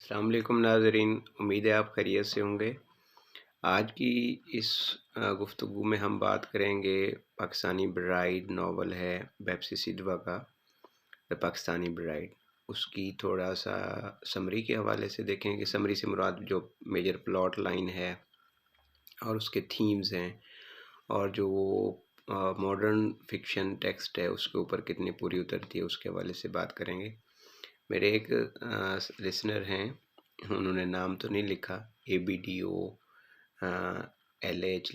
अस्सलाम वालेकुम नाज़रीन, उम्मीद है आप खैरियत से होंगे। आज की इस गुफ्तगू में हम बात करेंगे पाकिस्तानी ब्राइड नॉवल है बेप्सी सिद्धवा का द पाकिस्तानी ब्राइड। उसकी थोड़ा सा समरी के हवाले से देखें कि समरी से मुराद जो मेजर प्लॉट लाइन है और उसके थीम्स हैं और जो वो मॉडर्न फिक्शन टेक्स्ट है उसके ऊपर कितनी पूरी उतरती है उसके हवाले से बात करेंगे। मेरे एक लिसनर हैं, उन्होंने नाम तो नहीं लिखा, ABDOLH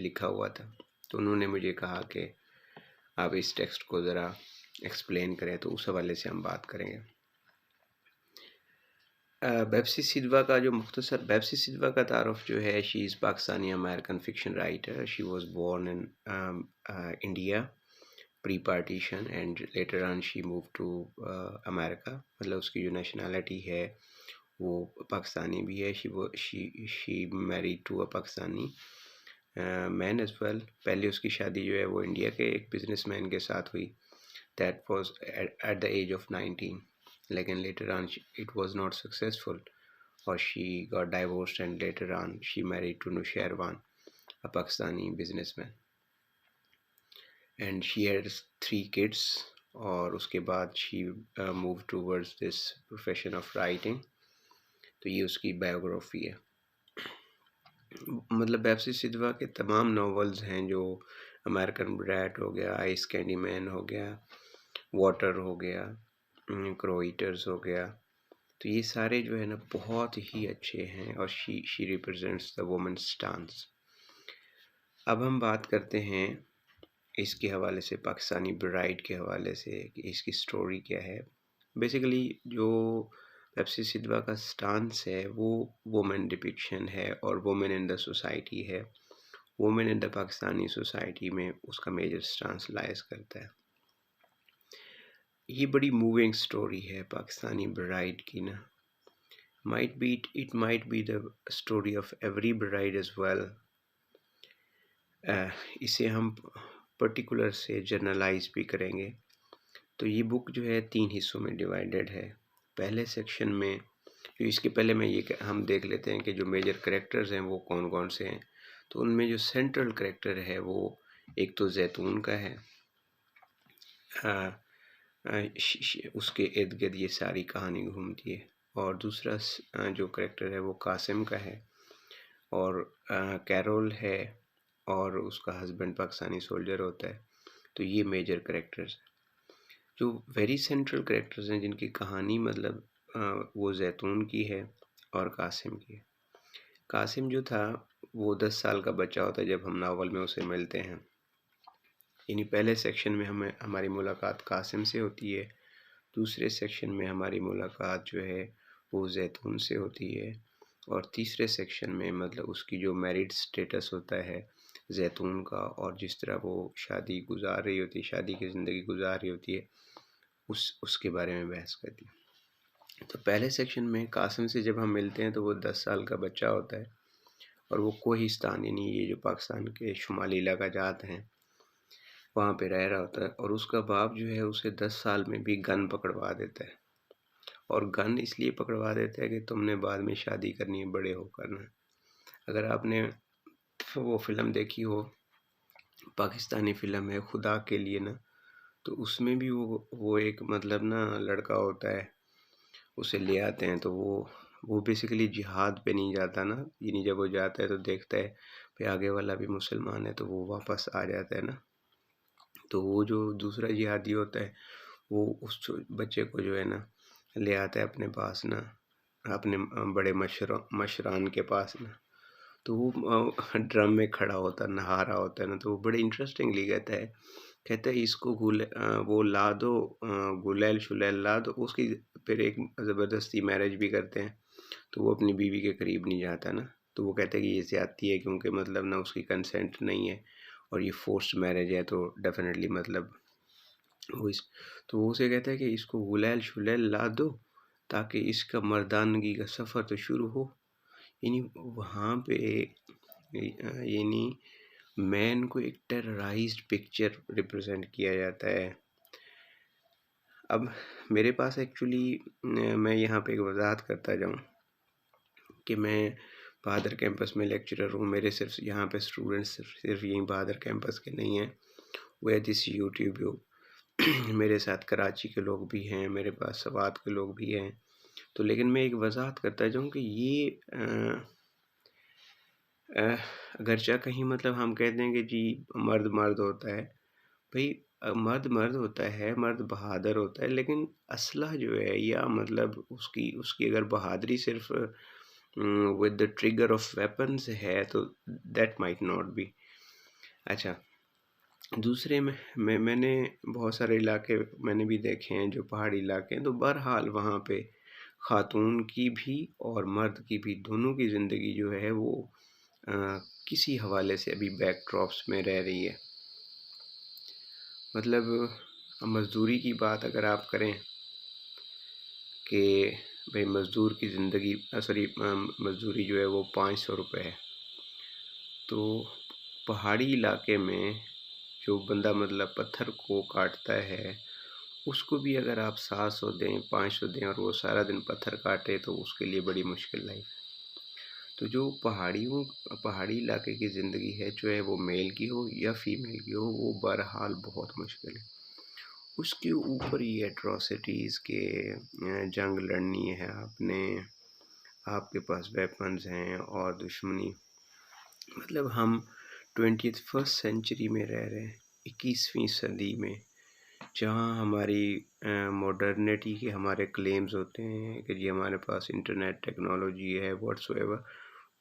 लिखा हुआ था, तो उन्होंने मुझे कहा कि आप इस टेक्स्ट को ज़रा एक्सप्लेन करें, तो उस हवाले से हम बात करेंगे। बेप्सी सिद्धवा का जो मुख्तसर बेप्सी सिद्धवा का तारुफ जो है, she is Pakistani American fiction writer. She was born in India pre-partition and later on she moved to America। मतलब उसकी जो नेशनैलिटी है वो पाकिस्तानी भी है। she married to a Pakistani man as well. पहले उसकी शादी जो है वो इंडिया के एक बिजनेसमैन के साथ हुई, that was at the age of 19, लेकिन later on it was not successful और she got divorced and later on she married to Nausherwan, a Pakistani businessman, and she had 3 kids. और उसके बाद she move towards this profession of writing. तो ये उसकी biography है। मतलब बेप्सी सिद्धवा के तमाम नॉवेल्स हैं, जो अमेरिकन ब्रैट हो गया, आइस कैंडी मैन हो गया, वाटर हो गया, क्रोइटर्स हो गया, तो ये सारे जो है ना बहुत ही अच्छे हैं और she represents the women stance. अब हम बात करते हैं इसके हवाले से, पाकिस्तानी ब्राइड के हवाले से, कि इसकी स्टोरी क्या है। बेसिकली जो बेप्सी सिद्धवा का स्टांस है वो वुमेन डिपिक्शन है और वुमेन इन द सोसाइटी है। Women in the Pakistani society में उसका मेजर स्टांस लाइज करता है। ये बड़ी मूविंग स्टोरी है पाकिस्तानी ब्राइड की ना। It might be the story of every bride as well। इसे हम पर्टिकुलर से जर्नलाइज भी करेंगे। तो ये बुक जो है 3 हिस्सों में डिवाइडेड है। पहले सेक्शन में जो इसके पहले मैं ये हम देख लेते हैं कि जो मेजर करैक्टर्स हैं वो कौन कौन से हैं। तो उनमें जो सेंट्रल करैक्टर है वो एक तो जैतून का है, उसके इर्द गिर्द ये सारी कहानी घूमती है। और दूसरा जो करैक्टर है वो कासिम का है, और कैरोल है, और उसका हस्बैंड पाकिस्तानी सोल्जर होता है। तो ये मेजर करैक्टर्स हैं। जो वेरी सेंट्रल करैक्टर्स हैं जिनकी कहानी मतलब वो जैतून की है और कासिम की है। कासिम जो था वो 10 साल का बच्चा होता है जब हम नावल में उसे मिलते हैं। यानी पहले सेक्शन में हमारी मुलाकात कासिम से होती है, दूसरे सेक्शन में हमारी मुलाकात जो है वो जैतून से होती है, और तीसरे सेक्शन में मतलब उसकी जो मैरिड स्टेटस होता है जैतून का, और जिस तरह वो शादी गुजार रही होती है, शादी की ज़िंदगी गुजार रही होती है, उसके बारे में बहस करती है। तो पहले सेक्शन में कासिम से जब हम मिलते हैं तो वो 10 साल का बच्चा होता है और वो कोहिस्तान यानी ये जो पाकिस्तान के शुमाली इलाका जात हैं वहाँ पे रह रहा होता है, और उसका बाप जो है उसे 10 साल में भी गन पकड़वा देता है। और गन इसलिए पकड़वा देता है कि तुमने बाद में शादी करनी है बड़े होकर ना। अगर आपने वो फिल्म देखी हो, पाकिस्तानी फ़िल्म है खुदा के लिए ना, तो उसमें भी वो एक मतलब ना लड़का होता है, उसे ले आते हैं, तो वो बेसिकली जिहाद पे नहीं जाता ना, यानी जब वो जाता है तो देखता है भाई आगे वाला भी मुसलमान है, तो वो वापस आ जाता है ना। तो वो जो दूसरा जिहादी होता है वो उस बच्चे को जो है ना ले आता है अपने पास ना, अपने बड़े मशरान के पास ना। तो वो ड्रम में खड़ा होता नहा रहा होता है ना, तो वो बड़े इंटरेस्टिंगली कहता है इसको वो ला दो, गुलैल शुलैल ला दो उसकी। फिर एक ज़बरदस्ती मैरिज भी करते हैं, तो वो अपनी बीवी के करीब नहीं जाता ना। तो वो कहता है कि ये ज़्यादती है क्योंकि मतलब ना उसकी कंसेंट नहीं है और ये फोर्स्ड मैरिज है, तो डेफिनेटली मतलब वो इस तो वो उसे कहता है कि इसको गुलैल शुलैल ला दो ताकि इसका मर्दानगी का सफ़र तो शुरू हो। यानी वहाँ पे यानी मैन को एक टेरराइज्ड पिक्चर रिप्रेजेंट किया जाता है। अब मेरे पास एक्चुअली मैं यहाँ पे एक वजाहत करता जाऊँ कि मैं बहादुर कैंपस में लेक्चरर हूँ, मेरे सिर्फ यहाँ पे स्टूडेंट्स सिर्फ यहीं बहादुर कैंपस के नहीं हैं, वे दिस यूट्यूब मेरे साथ कराची के लोग भी हैं, मेरे पास सवात के लोग भी हैं। तो लेकिन मैं एक वजाहत करता जाऊँ कि ये अगरचा कहीं मतलब हम कहते हैं कि जी मर्द मर्द होता है, भाई मर्द मर्द होता है, मर्द बहादुर होता है, लेकिन असलह जो है या मतलब उसकी उसकी अगर बहादुरी सिर्फ with the trigger of weapons है तो दैट माइट नॉट बी। अच्छा, दूसरे में मैंने बहुत सारे इलाके मैंने भी देखे हैं जो पहाड़ी इलाके हैं, तो बहरहाल वहाँ पे ख़ातून की भी और मर्द की भी दोनों की ज़िंदगी जो है वो किसी हवाले से अभी बैकड्रॉप्स में रह रही है। मतलब मज़दूरी की बात अगर आप करें कि भाई मज़दूर की ज़िंदगी मज़दूरी जो है वो 500 रुपये है, तो पहाड़ी इलाके में जो बंदा मतलब पत्थर को काटता है उसको भी अगर आप 700 दें 500 दें और वो सारा दिन पत्थर काटे तो उसके लिए बड़ी मुश्किल लाइफ है। तो जो पहाड़ी इलाके की ज़िंदगी है, चाहे वो मेल की हो या फीमेल की हो, वो बहरहाल बहुत मुश्किल है। उसके ऊपर ये एट्रोसिटीज़ के जंग लड़नी है आपने, आपके पास वेपन्स हैं और दुश्मनी, मतलब हम 21st सेंचुरी में रह रहे हैं, 21वीं सदी में, जहाँ हमारी मॉडर्निटी के हमारे क्लेम्स होते हैं कि जी हमारे पास इंटरनेट टेक्नोलॉजी है व्हाट्सएवर।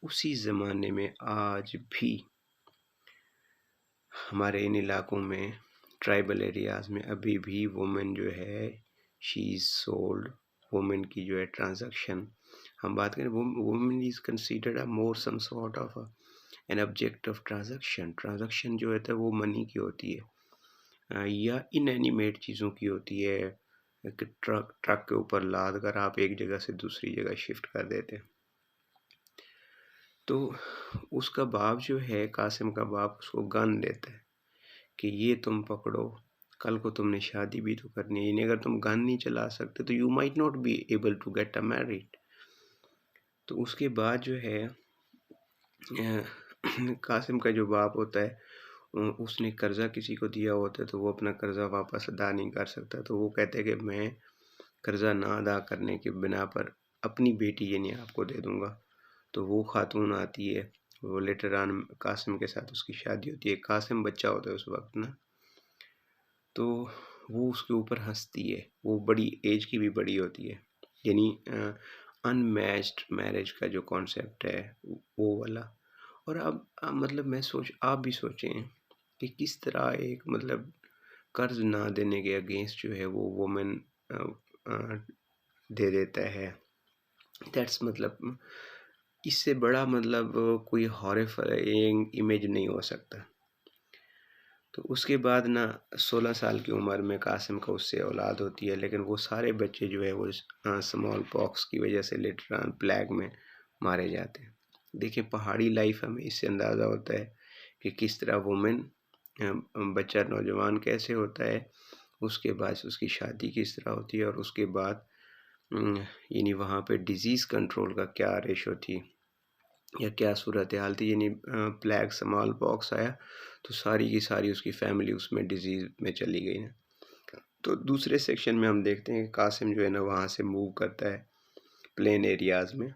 उसी ज़माने में आज भी हमारे इन इलाकों में ट्राइबल एरियाज़ में अभी भी वुमेन जो है शी इज़ सोल्ड, वुमेन की जो है ट्रांजैक्शन हम बात करें, women is considered a more some sort of an object of transaction जो है वो मनी की होती है या इनएनिमेट चीज़ों की होती है, एक ट्रक के ऊपर लाद कर आप एक जगह से दूसरी जगह शिफ्ट कर देते हैं। तो उसका बाप जो है, कासिम का बाप, उसको गन देता है कि ये तुम पकड़ो, कल को तुमने शादी भी तो करनी है, अगर तुम गन नहीं चला सकते तो you might not be able to get a married. तो उसके बाद जो है कासिम का जो बाप होता है उसने कर्ज़ा किसी को दिया होता है तो वो अपना कर्ज़ा वापस अदा नहीं कर सकता, तो वो कहते हैं कि मैं कर्ज़ा ना अदा करने के बिना पर अपनी बेटी यानी आपको दे दूँगा। तो वो खातून आती है, वो लेटर ऑन कासिम के साथ उसकी शादी होती है, कासिम बच्चा होता है उस वक्त ना, तो वो उसके ऊपर हंसती है, वो बड़ी एज की भी बड़ी होती है, यानी अनमैच्ड मैरिज का जो कॉन्सेप्ट है वो वाला। और अब मतलब आप भी सोचें कि किस तरह एक मतलब कर्ज ना देने के अगेंस्ट जो है वो वुमेन दे देता है। दैट्स मतलब इससे बड़ा मतलब कोई हॉरिफाइंग इमेज नहीं हो सकता। तो उसके बाद ना 16 साल की उम्र में कासिम को उससे औलाद होती है, लेकिन वो सारे बच्चे जो है वो स्मॉल पॉक्स की वजह से लेटर ऑन प्लेग में मारे जाते हैं। देखिए पहाड़ी लाइफ हमें इससे अंदाज़ा होता है कि किस तरह वुमेन बच्चा नौजवान कैसे होता है, उसके बाद उसकी शादी किस तरह होती है और उसके बाद यानी वहाँ पे डिज़ीज़ कंट्रोल का क्या रेशो थी या क्या सूरत हाल थी, यानी प्लेग स्मॉल पॉक्स आया तो सारी की सारी उसकी फैमिली उसमें डिज़ीज़ में चली गई ना। तो दूसरे सेक्शन में हम देखते हैं कि कासिम जो है ना वहाँ से मूव करता है प्लेन एरियाज़ में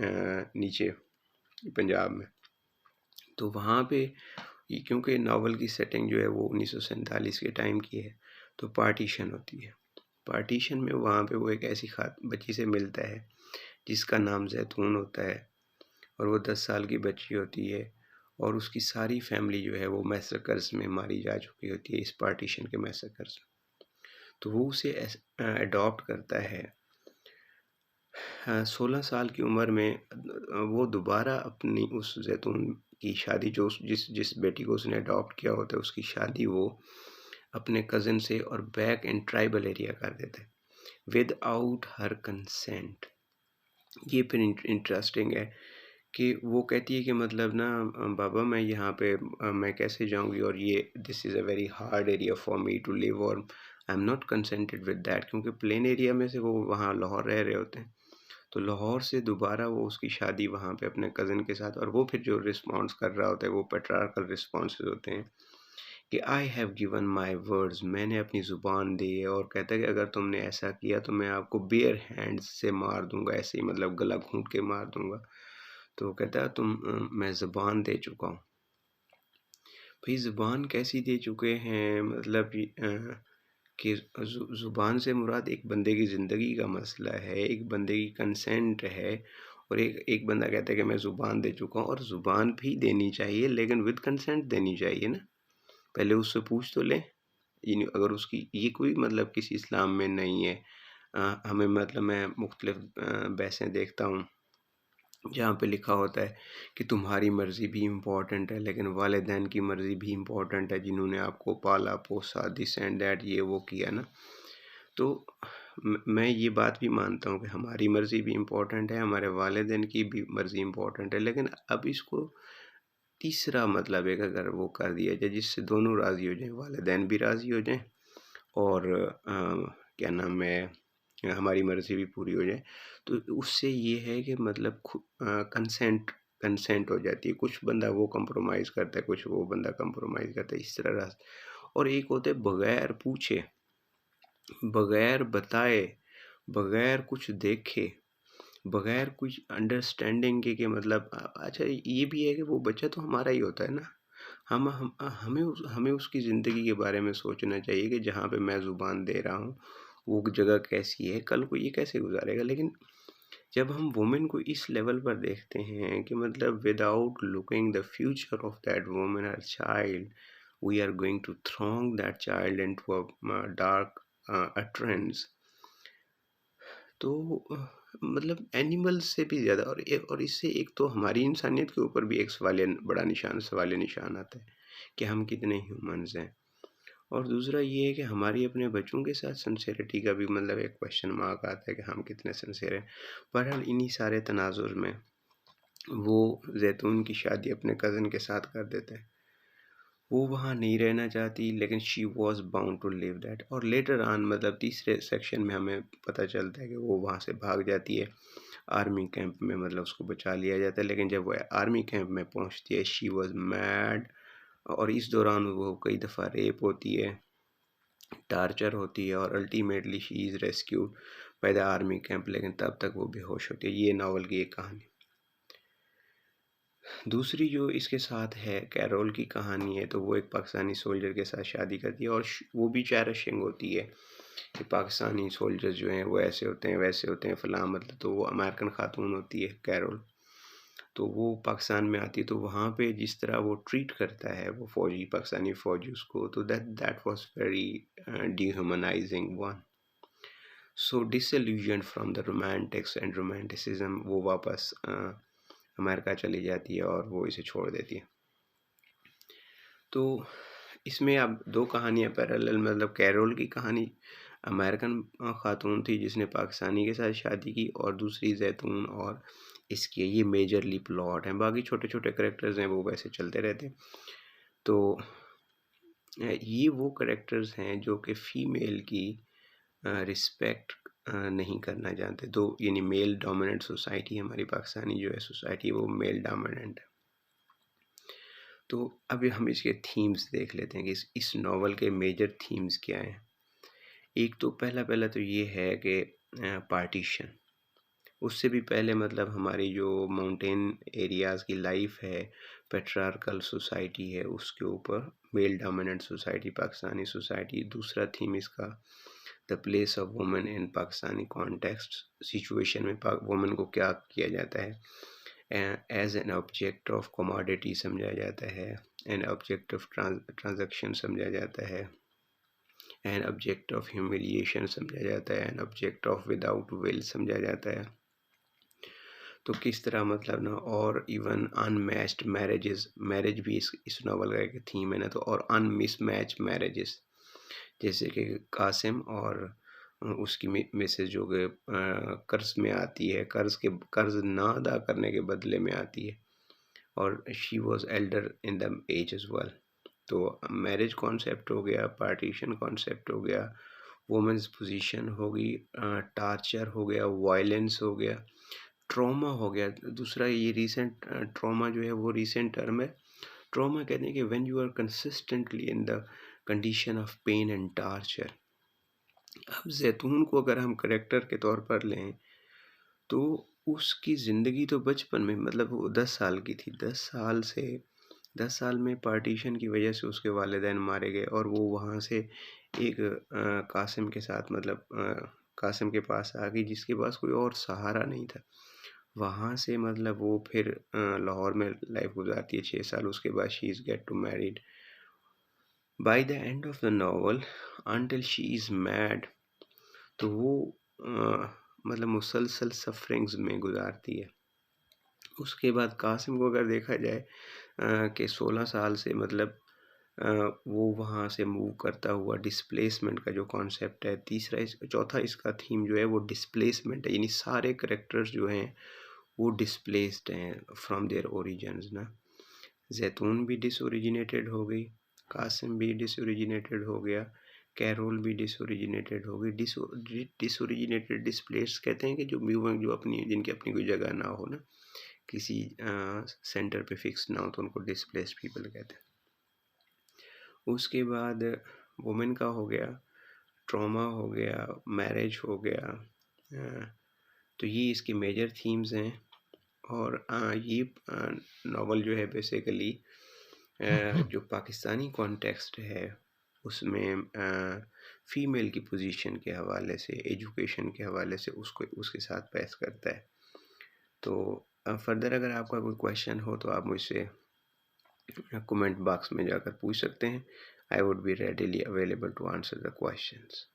नीचे पंजाब में। तो वहाँ पे क्योंकि नावल की सेटिंग जो है वो 1947 के टाइम की है, तो पार्टीशन होती है। पार्टीशन में वहाँ पे वो एक ऐसी बच्ची से मिलता है जिसका नाम जैतून होता है और वो 10 साल की बच्ची होती है और उसकी सारी फैमिली जो है वो मैसेकर्स में मारी जा चुकी होती है, इस पार्टीशन के मैसेकर्स में। तो वो उसे अडॉप्ट करता है। 16 साल की उम्र में वो दोबारा अपनी उस जैतून की शादी जो जिस बेटी को उसने अडॉप्ट किया होता है उसकी शादी वो अपने कज़न से और बैक इन ट्राइबल एरिया कर देता है विदाउट हर कंसेंट। ये फिर इंटरेस्टिंग है कि वो कहती है कि मतलब ना बाबा मैं यहाँ पे मैं कैसे जाऊँगी और ये this is a very hard area for me to live और I am not consented with that, क्योंकि प्लेन एरिया में से वो वहाँ लाहौर रह रहे होते हैं। तो लाहौर से दोबारा वो उसकी शादी वहाँ पे अपने कज़न के साथ, और वो फिर जो रिस्पॉन्स कर रहा होता है वो पेट्रार्कल रिस्पॉन्सेस होते हैं कि I have given my words, मैंने अपनी ज़ुबान दी है, और कहता है कि अगर तुमने ऐसा किया तो मैं आपको बेयर हैंड्स से मार दूंगा, ऐसे ही मतलब गला घूंट के मार दूंगा। तो वो कहता है मैं ज़ुबान दे चुका हूँ। भाई ज़ुबान कैसी दे चुके हैं, मतलब कि ज़ुबान से मुराद एक बंदे की ज़िंदगी का मसला है, एक बंदे की कंसेंट है, और एक एक बंदा कहता है कि मैं ज़ुबान दे चुका हूँ, और ज़ुबान भी देनी चाहिए लेकिन विद कंसेंट देनी चाहिए ना, पहले उससे पूछ तो लें। अगर उसकी ये कोई मतलब किसी इस्लाम में नहीं है। हमें मतलब मैं मुख्तलिफ बहसें देखता हूँ जहाँ पे लिखा होता है कि तुम्हारी मर्ज़ी भी इम्पॉर्टेंट है लेकिन वालिदैन की मर्ज़ी भी इम्पॉर्टेंट है, जिन्होंने आपको पाला पोसा दिस एंड दैट ये वो किया ना। तो मैं ये बात भी मानता हूँ कि हमारी मर्ज़ी भी इम्पॉर्टेंट है, हमारे वालिदैन की भी मर्ज़ी इम्पॉर्टेंट है, लेकिन अब इसको तीसरा मतलब एक अगर वो कर दिया जाए जिससे दोनों राज़ी हो जाएं, वालिदैन भी राज़ी हो जाएं और क्या नाम है, हमारी मर्ज़ी भी पूरी हो जाए, तो उससे ये है कि मतलब कंसेंट कंसेंट हो जाती है। कुछ बंदा वो कंप्रोमाइज़ करता है, कुछ वो बंदा कंप्रोमाइज़ करता है, इस तरह। और एक होता है बगैर पूछे, बगैर बताए, बगैर कुछ देखे, बगैर कुछ अंडरस्टैंडिंग के मतलब अच्छा ये भी है कि वो बच्चा तो हमारा ही होता है ना। हमें उसकी ज़िंदगी के बारे में सोचना चाहिए कि जहाँ पे मैं ज़ुबान दे रहा हूँ वो जगह कैसी है, कल को ये कैसे गुजारेगा। लेकिन जब हम वुमेन को इस लेवल पर देखते हैं कि मतलब without looking the future of that women और child, we are going to throng that child into a dark trends, तो मतलब एनिमल्स से भी ज़्यादा, और इससे एक तो हमारी इंसानियत के ऊपर भी एक सवालिया निशान आता है कि हम कितने ह्यूमंस हैं। और दूसरा ये है कि हमारी अपने बच्चों के साथ सिंसेरिटी का भी मतलब एक क्वेश्चन मार्क आता है कि हम कितने सिंसेर हैं। बहरहाल इन्हीं सारे तनाजुर में वो जैतून की शादी अपने कज़न के साथ कर देते हैं। वो वहाँ नहीं रहना चाहती लेकिन she was bound to live that, और लेटर ऑन मतलब तीसरे सेक्शन में हमें पता चलता है कि वो वहाँ से भाग जाती है आर्मी कैंप में, मतलब उसको बचा लिया जाता है। लेकिन जब वो आर्मी कैंप में पहुँचती है शी वॉज मैड, और इस दौरान वो कई दफ़ा रेप होती है, टार्चर होती है, और ultimately she is rescued by the army camp, लेकिन तब तक वो बेहोश होती है। ये नावल की एक कहानी। दूसरी जो इसके साथ है कैरोल की कहानी है, तो वो एक पाकिस्तानी सोल्जर के साथ शादी करती है, और वो भी चैरिशिंग होती है कि पाकिस्तानी सोल्जर्स जो हैं वो ऐसे होते हैं वैसे होते हैं फ़लाँ, मतलब तो वो अमेरिकन ख़ातून होती है कैरोल। तो वो पाकिस्तान में आती है, तो वहाँ पे जिस तरह वो ट्रीट करता है वो फ़ौजी, पाकिस्तानी फ़ौजी उसको, तो that was very डिह्यूमनाइजिंग one. So disillusioned from the Romantics and romanticism, वो वापस अमेरिका चली जाती है और वो इसे छोड़ देती है। तो इसमें अब दो कहानियाँ पैरेलल, मतलब कैरोल की कहानी अमेरिकन ख़ातून थी जिसने पाकिस्तानी के साथ शादी की, और दूसरी जैतून, और इसके ये मेजरली प्लॉट हैं, बाकी छोटे छोटे करेक्टर्स हैं वो वैसे चलते रहते हैं। तो ये वो करेक्टर्स हैं जो कि फ़ीमेल की रिस्पेक्ट नहीं करना जानते। दो यानी मेल डोमिनेंट सोसाइटी, हमारी पाकिस्तानी जो है सोसाइटी वो मेल डोमिनेंट है। तो अभी हम इसके थीम्स देख लेते हैं कि इस नावल के मेजर थीम्स क्या हैं। एक तो पहला तो ये है कि पार्टीशन, उससे भी पहले मतलब हमारी जो माउंटेन एरियाज़ की लाइफ है, पेट्रार्कल सोसाइटी है, उसके ऊपर male dominant society, Pakistani society. दूसरा थीम इसका the place of women in Pakistani context, situation में वुमेन को क्या किया जाता है, as an object of commodity समझा जाता है, एन ऑब्जेक्ट ऑफ ट्रांजैक्शन समझा जाता है, एन ऑब्जेक्ट ऑफ ह्यूमिलिएशन समझा जाता है, N object of without will समझा जाता है। तो किस तरह मतलब ना, और इवन अनमैच्ड मैरिज भी इस नावल का एक थीम है ना, तो और अनमिसमैच मैरिजेस, जैसे कि कासिम और उसकी मिसेज जो कि कर्ज में आती है, कर्ज ना अदा करने के बदले में आती है, और she was elder in the age as well. तो मैरिज कॉन्सेप्ट हो गया, पार्टीशन कॉन्सेप्ट हो गया, वुमेन्स पोजीशन हो गई, टार्चर हो गया, वायलेंस हो गया, ट्रॉमा हो गया। दूसरा ये रीसेंट ट्रॉमा जो है वो रीसेंट टर्म है। ट्रॉमा कहते हैं कि when you are consistently in the condition of pain and torture. अब जैतून को अगर हम करेक्टर के तौर पर लें तो उसकी ज़िंदगी तो बचपन में, मतलब वो 10 साल की थी, 10 साल में पार्टीशन की वजह से उसके वालिदैन मारे गए और वो वहाँ से एक कासिम के साथ, मतलब कासिम के पास आ गई जिसके पास कोई और सहारा नहीं था। वहाँ से मतलब वो फिर लाहौर में लाइफ गुजारती है 6 साल। उसके बाद she is get to married. By the end of the novel until she is mad, तो वो मतलब मुसलसल सफरिंग्स में गुजारती है। उसके बाद कासिम को अगर देखा जाए कि 16 साल से, मतलब वो वहाँ से मूव करता हुआ, डिस्प्लेसमेंट का जो कॉन्सेप्ट है। चौथा इसका थीम जो है वो डिस्प्लेसमेंट है, यानी सारे करेक्टर्स जो हैं वो डिस्प्लेस्ड हैं फ्रॉम देयर ओरिजिन्स ना। जैतून भी डिसओरिजिनेटेड हो गई, कासिम भी डिसओरिजिनेटेड हो गया, कैरोल भी डिसओरिजिनेटेड हो गई। डिसओरिजिनेटेड डिस्प्लेस्ड कहते हैं कि जो अपनी, जिनकी अपनी कोई जगह ना हो ना, किसी सेंटर पे फिक्स ना हो, तो उनको डिस्प्लेस्ड पीपल कहते हैं। उसके बाद वुमेन का हो गया, ट्रॉमा हो गया, मैरिज हो गया। तो ये इसके मेजर थीम्स हैं। और ये नावल जो है बेसिकली जो पाकिस्तानी कॉन्टेक्स्ट है उसमें फ़ीमेल की पोजीशन के हवाले से, एजुकेशन के हवाले से उसको उसके साथ पेश करता है। तो फर्दर अगर आपका कोई क्वेश्चन हो तो आप मुझसे कमेंट बॉक्स में जाकर पूछ सकते हैं। I would be readily available to answer the questions.